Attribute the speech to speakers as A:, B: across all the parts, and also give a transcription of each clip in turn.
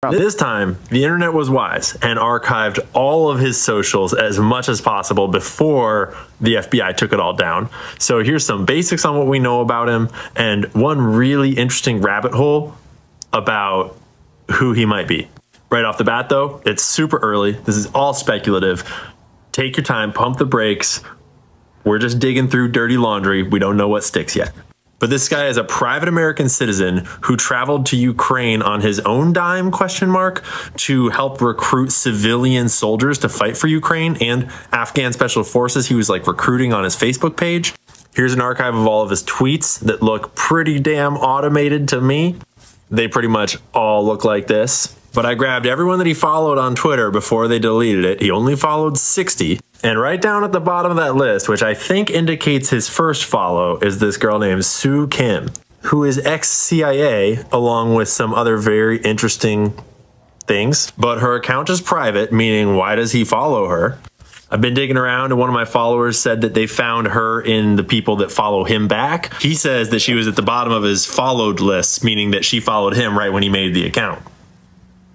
A: This time, the internet was wise and archived all of his socials as much as possible before the FBI took it all down. So here's some basics on what we know about him and one really interesting rabbit hole about who he might be. Right off the bat though, it's super early. This is all speculative. Take your time, pump the brakes. We're just digging through dirty laundry. We don't know what sticks yet. But this guy is a private American citizen who traveled to Ukraine on his own dime, to help recruit civilian soldiers to fight for Ukraine and Afghan special forces. He was like recruiting on his Facebook page. Here's an archive of all of his tweets that look pretty damn automated to me. They pretty much all look like this. But I grabbed everyone that he followed on Twitter before they deleted it. He only followed 60. And right down at the bottom of that list, which I think indicates his first follow, is this girl named Sue Kim, who is ex-CIA, along with some other very interesting things. But her account is private, meaning why does he follow her? I've been digging around and one of my followers said that they found her in the people that follow him back. He says that she was at the bottom of his followed list, meaning that she followed him right when he made the account.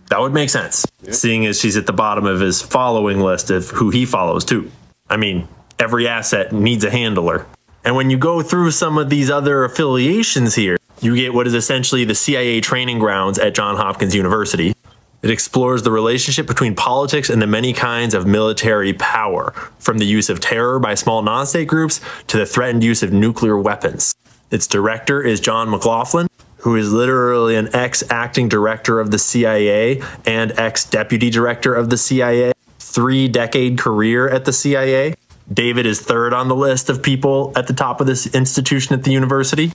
A: That would make sense, seeing as she's at the bottom of his following list of who he follows too. I mean, every asset needs a handler. And when you go through some of these other affiliations here, you get what is essentially the CIA training grounds at Johns Hopkins University. It explores the relationship between politics and the many kinds of military power, from the use of terror by small non-state groups to the threatened use of nuclear weapons. Its director is John McLaughlin, who is literally an ex-acting director of the CIA and ex-deputy director of the CIA, 3-decade career at the CIA. David is third on the list of people at the top of this institution at the university.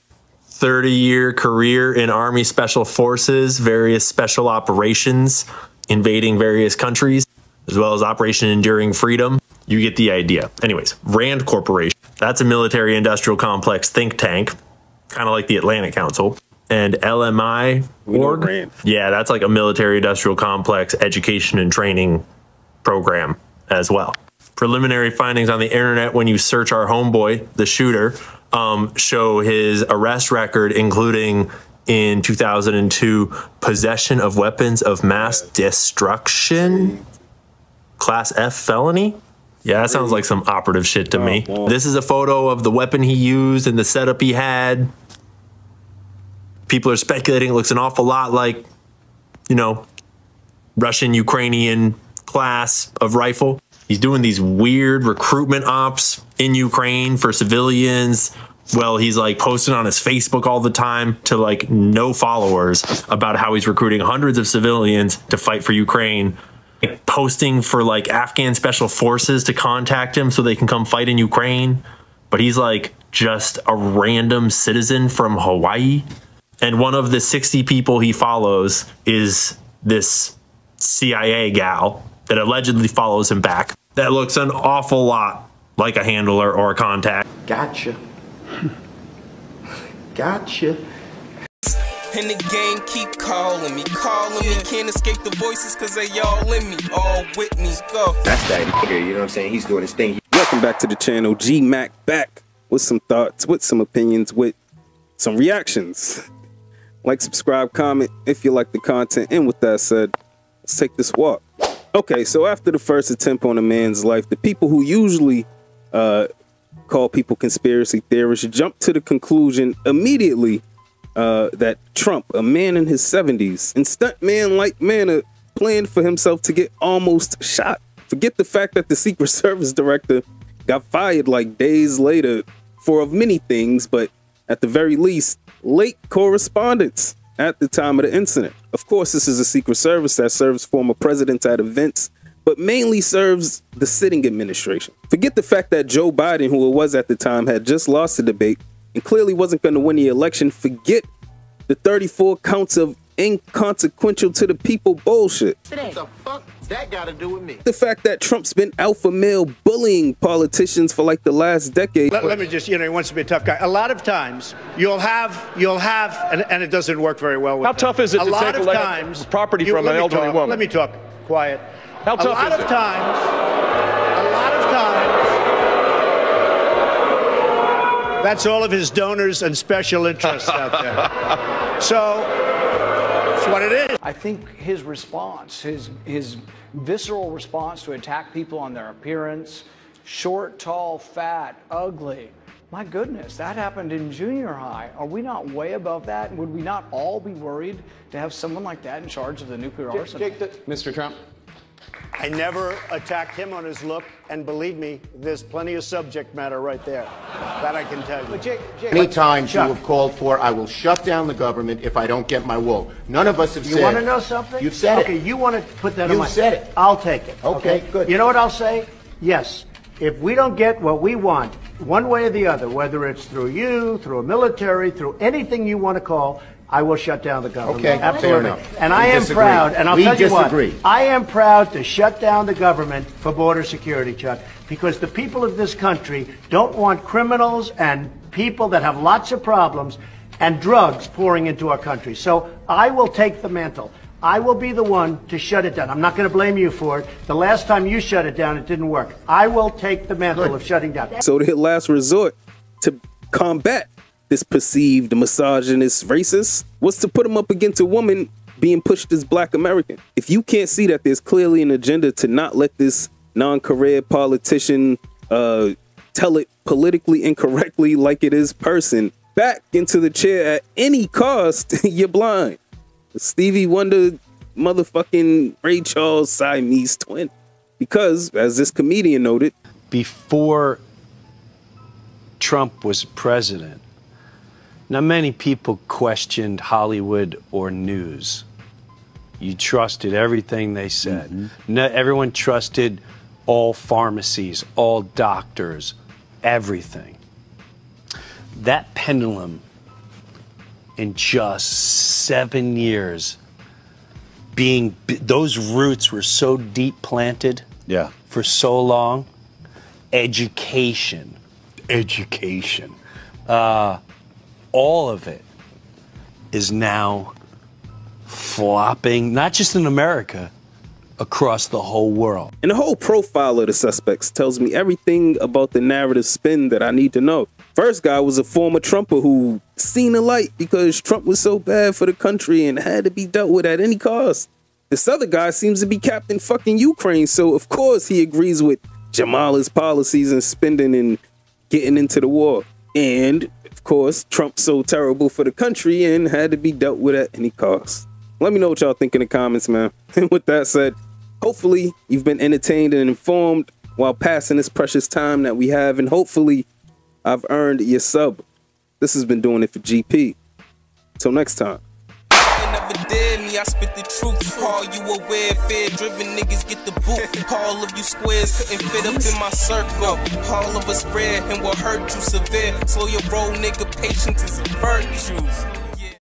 A: 30-year career in Army Special Forces, various special operations, invading various countries, as well as Operation Enduring Freedom. You get the idea. Anyways, Rand Corporation. That's a military-industrial complex think tank, kind of like the Atlantic Council. And LMI org, yeah, that's like a military-industrial complex education and training program as well. Preliminary findings on the internet when you search our homeboy, the shooter, show his arrest record, including in 2002, possession of weapons of mass destruction, class F felony. Yeah, that sounds like some operative shit to me. This is a photo of the weapon he used and the setup he had. People are speculating it looks an awful lot like, you know, Russian-Ukrainian class of rifle. He's doing these weird recruitment ops in Ukraine for civilians. Well, he's like posting on his Facebook all the time to like no followers about how he's recruiting hundreds of civilians to fight for Ukraine. Like, posting for like Afghan special forces to contact him so they can come fight in Ukraine. But he's like just a random citizen from Hawaii. And one of the 60 people he follows is this CIA gal that allegedly follows him back. That looks an awful lot like a handler or a contact.
B: Gotcha. Gotcha.
C: And the game keep calling me. Can't escape the voices cause they all in me, all with me. Go.
B: That's that nigga, you know what I'm saying? He's doing his thing.
D: Welcome back to the channel. G-Mac back with some thoughts, with some opinions, with some reactions. Like, subscribe, comment if you like the content. And with that said, let's take this walk. Okay, so after the first attempt on a man's life, the people who usually call people conspiracy theorists jump to the conclusion immediately that Trump, a man in his 70s, in stuntman-like manner, planned for himself to get almost shot. Forget the fact that the Secret Service director got fired like days later for of many things, but at the very least, late correspondence at the time of the incident. Of course, this is a Secret Service that serves former presidents at events, but mainly serves the sitting administration. Forget the fact that Joe Biden, who it was at the time, had just lost the debate and clearly wasn't going to win the election. Forget the 34 counts of inconsequential to the people bullshit.
B: What the fuck that got to do with me?
D: The fact that Trump's been alpha male bullying politicians for like the last decade.
E: Let me just, you know, he wants to be a tough guy. A lot of times you'll have, and it doesn't work very well with
F: How tough is it to take
E: times,
F: property from an elderly woman?
E: Let me talk. Quiet.
F: How tough is it?
E: A lot of times, that's all of his donors and special interests out there. So what it is.
G: I think his response, his visceral response to attack people on their appearance, short, tall, fat, ugly. My goodness, that happened in junior high. Are we not way above that? Would we not all be worried to have someone like that in charge of the nuclear arsenal?
H: Mr. Trump.
E: I never attacked him on his look, and believe me, there's plenty of subject matter right there. That I can tell you.
B: Many times you have called for, I will shut down the government if I don't get my will. None of us have said.
I: You want to know something?
B: You've said
I: okay,
B: it.
I: you want to put that on
B: You've
I: my...
B: said it.
I: I'll take it.
B: Okay, good.
I: You know what I'll say? Yes. If we don't get what we want, one way or the other, whether it's through you, through a military, through anything you want to call, I will shut down the government.
B: Okay,
I: absolutely.
B: fair enough.
I: And I am proud, and I'll tell you what, I am proud to shut down the government for border security, Chuck, because the people of this country don't want criminals and people that have lots of problems and drugs pouring into our country. So I will take the mantle. I will be the one to shut it down. I'm not going to blame you for it. The last time you shut it down, it didn't work. I will take the mantle of shutting down.
D: So their last resort to combat this perceived misogynist racist was to put him up against a woman being pushed as Black American. If you can't see that there's clearly an agenda to not let this non-career politician tell it politically incorrectly like it is person back into the chair at any cost, you're blind. Stevie Wonder motherfucking Ray Charles Siamese twin. Because, as this comedian noted,
J: before Trump was president, not many people questioned Hollywood or news. You trusted everything they said. Everyone trusted all pharmacies, all doctors, everything. That pendulum in just 7 years those roots were so deep planted for so long. Education, all of it is now flopping, not just in America, across the whole world.
D: And the whole profile of the suspects tells me everything about the narrative spin that I need to know. First guy was a former Trumper who seen the light because Trump was so bad for the country and had to be dealt with at any cost. This other guy seems to be Captain fucking Ukraine, so of course he agrees with Jamala's policies and spending and getting into the war. And of course, Trump's so terrible for the country and had to be dealt with at any cost. Let me know what y'all think in the comments, man. And with that said, hopefully you've been entertained and informed while passing this precious time that we have, and hopefully I've earned your sub. This has been Doing It for GP. Till next time.
C: I spit the truth. All you aware, fear-driven niggas get the boot. All of you squares couldn't fit up in my circle. All of us rare and will hurt you severe. Slow your roll, nigga. Patience is a virtue.